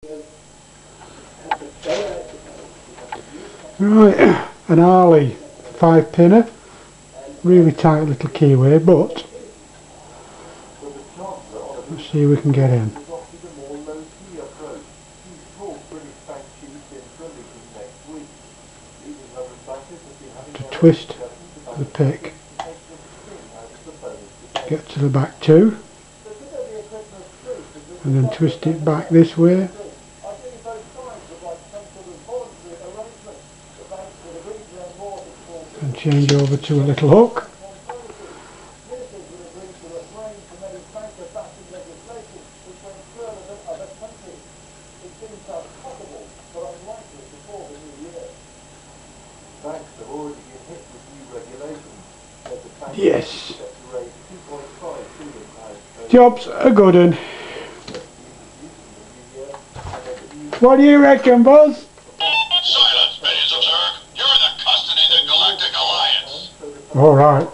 Right, an Arleigh 5-pinner, really tight little keyway, but let's see if we can get in. To twist the pick, get to the back too, and then twist it back this way, and change over to a little hook. Yes, job's a good one. What do you reckon, Buzz? Silence, Minions of Zerg. You're in the custody of the Galactic Alliance. All right.